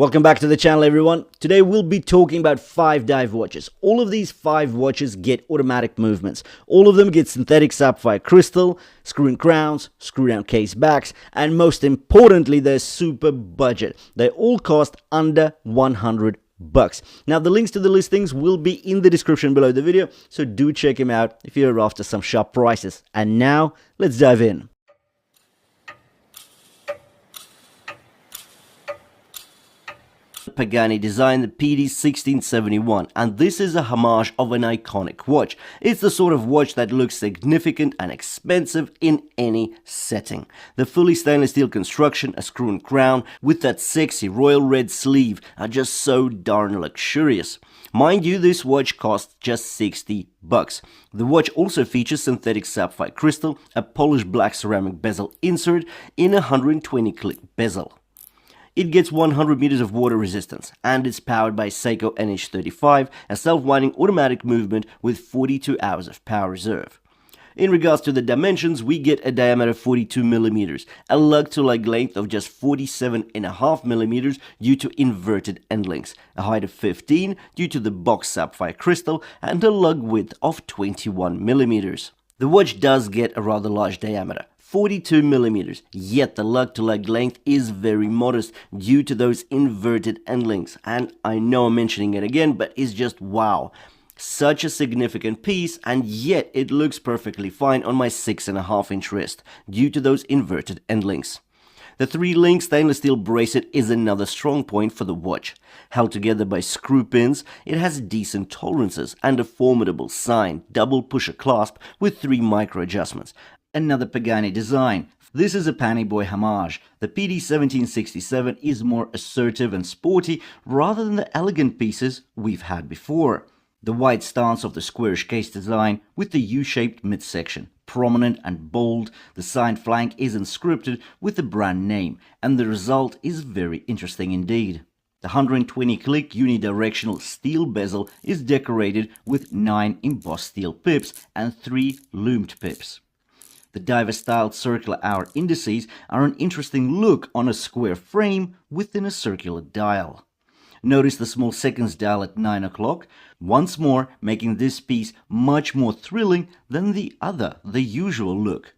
Welcome back to the channel, everyone. Today we'll be talking about 5 dive watches. All of these 5 watches get automatic movements. All of them get synthetic sapphire crystal, screw-in crowns, screw-down case backs, and most importantly, they're super budget. They all cost under $100. Now, the links to the listings will be in the description below the video, so do check them out if you're after some sharp prices. And now, let's dive in. Pagani design, the PD1671, and this is a homage of an iconic watch. It's the sort of watch that looks significant and expensive in any setting. The fully stainless steel construction, a screw-in crown with that sexy royal red sleeve are just so darn luxurious. Mind you, this watch costs just $60. The watch also features synthetic sapphire crystal, a polished black ceramic bezel insert in a 120-click bezel. It gets 100 meters of water resistance, and it's powered by Seiko NH35, a self-winding automatic movement with 42 hours of power reserve. In regards to the dimensions, we get a diameter of 42 millimeters, a lug-to-lug length of just 47.5 millimeters due to inverted end links, a height of 15 due to the box sapphire crystal, and a lug width of 21 millimeters. The watch does get a rather large diameter, 42 millimeters, yet the lug-to-lug length is very modest due to those inverted end links. And I know I'm mentioning it again, but it's just wow. Such a significant piece, and yet it looks perfectly fine on my 6.5-inch wrist due to those inverted end links. The 3-link stainless steel bracelet is another strong point for the watch. Held together by screw pins, it has decent tolerances and a formidable signed double pusher clasp with 3 micro adjustments. Another Pagani design. This is a Panny Boy homage. The PD1767 is more assertive and sporty rather than the elegant pieces we've had before. The wide stance of the squarish case design with the U-shaped midsection, prominent and bold, the side flank is inscripted with the brand name, and the result is very interesting indeed. The 120-click unidirectional steel bezel is decorated with 9 embossed steel pips and 3 loomed pips. The diver-styled circular hour indices are an interesting look on a square frame within a circular dial. Notice the small seconds dial at 9 o'clock, once more making this piece much more thrilling than the usual look.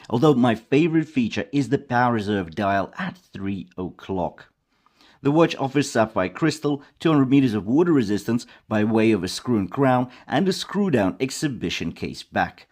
Although my favorite feature is the power reserve dial at 3 o'clock. The watch offers sapphire crystal, 200 meters of water resistance by way of a screw-in crown and a screw-down exhibition case back.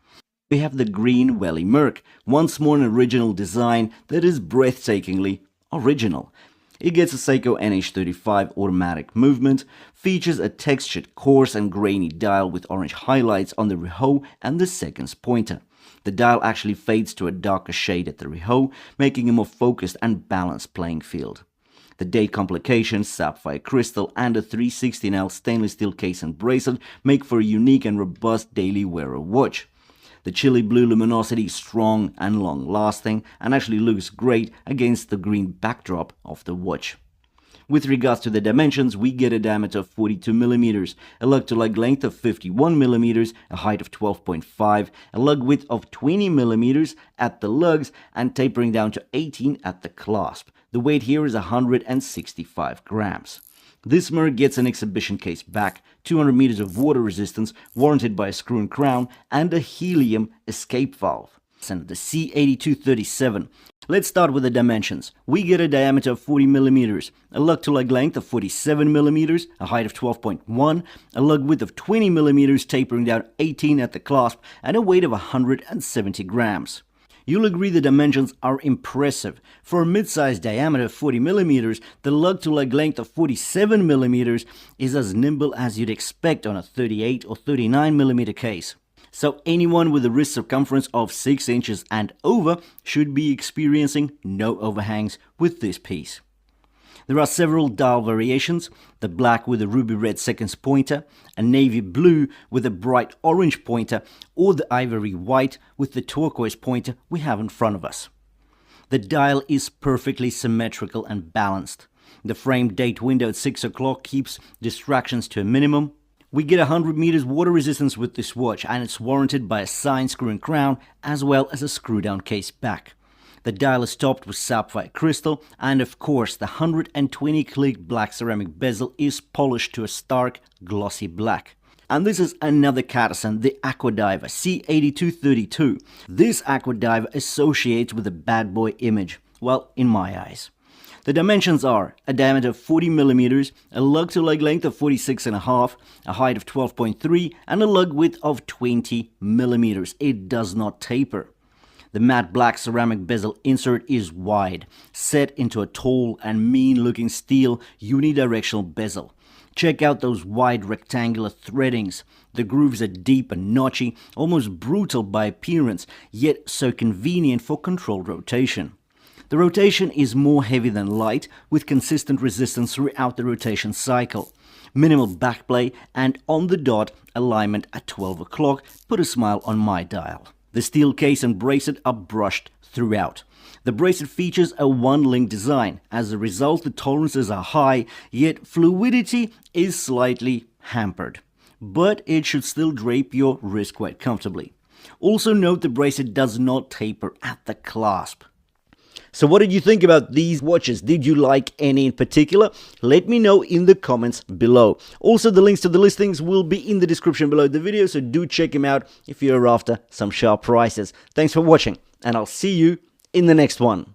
We have the green Welli Merc, once more an original design that is breathtakingly original. It gets a Seiko NH35 automatic movement, features a textured coarse and grainy dial with orange highlights on the rehaut and the seconds pointer. The dial actually fades to a darker shade at the rehaut, making a more focused and balanced playing field. The date complication, sapphire crystal, and a 316L stainless steel case and bracelet make for a unique and robust daily wearer watch. The chili blue luminosity is strong and long-lasting and actually looks great against the green backdrop of the watch. With regards to the dimensions, we get a diameter of 42 millimeters, a lug-to-lug length of 51 millimeters, a height of 12.5, a lug width of 20 millimeters at the lugs, and tapering down to 18 at the clasp. The weight here is 165 grams. This Merc gets an exhibition case back, 200 meters of water resistance, warranted by a screw-in crown, and a helium escape valve. And the C8232. Let's start with the dimensions. We get a diameter of 40 millimeters, a lug-to-lug length of 47 millimeters, a height of 12.1, a lug width of 20 millimeters, tapering down 18 at the clasp, and a weight of 170 grams. You'll agree the dimensions are impressive. For a mid-sized diameter of 40 millimeters, the lug-to-lug length of 47 millimeters is as nimble as you'd expect on a 38 or 39 millimeter case. So anyone with a wrist circumference of 6 inches and over should be experiencing no overhangs with this piece. There are several dial variations, the black with a ruby red seconds pointer, a navy blue with a bright orange pointer, or the ivory white with the turquoise pointer we have in front of us. The dial is perfectly symmetrical and balanced. The frame date window at 6 o'clock keeps distractions to a minimum. We get 100 meters water resistance with this watch, and it's warranted by a signed screw-in crown as well as a screw-down case back. The dial is topped with sapphire crystal, and of course the 120 click black ceramic bezel is polished to a stark glossy black. And this is another Cadisen, the DIVER C8232. This DIVER associates with the bad boy image, well, in my eyes. The dimensions are a diameter of 40mm, a lug to lug length of 46.5, a height of 12.3, and a lug width of 20mm. It does not taper. The matte black ceramic bezel insert is wide, set into a tall and mean-looking steel unidirectional bezel. Check out those wide rectangular threadings. The grooves are deep and notchy, almost brutal by appearance, yet so convenient for controlled rotation. The rotation is more heavy than light, with consistent resistance throughout the rotation cycle. Minimal backplay and on-the-dot alignment at 12 o'clock put a smile on my dial. The steel case and bracelet are brushed throughout. The bracelet features a one-link design. As a result, the tolerances are high, yet fluidity is slightly hampered. But it should still drape your wrist quite comfortably. Also note the bracelet does not taper at the clasp. So what did you think about these watches? Did you like any in particular? Let me know in the comments below. Also, the links to the listings will be in the description below the video, so do check them out if you're after some sharp prices. Thanks for watching, and I'll see you in the next one.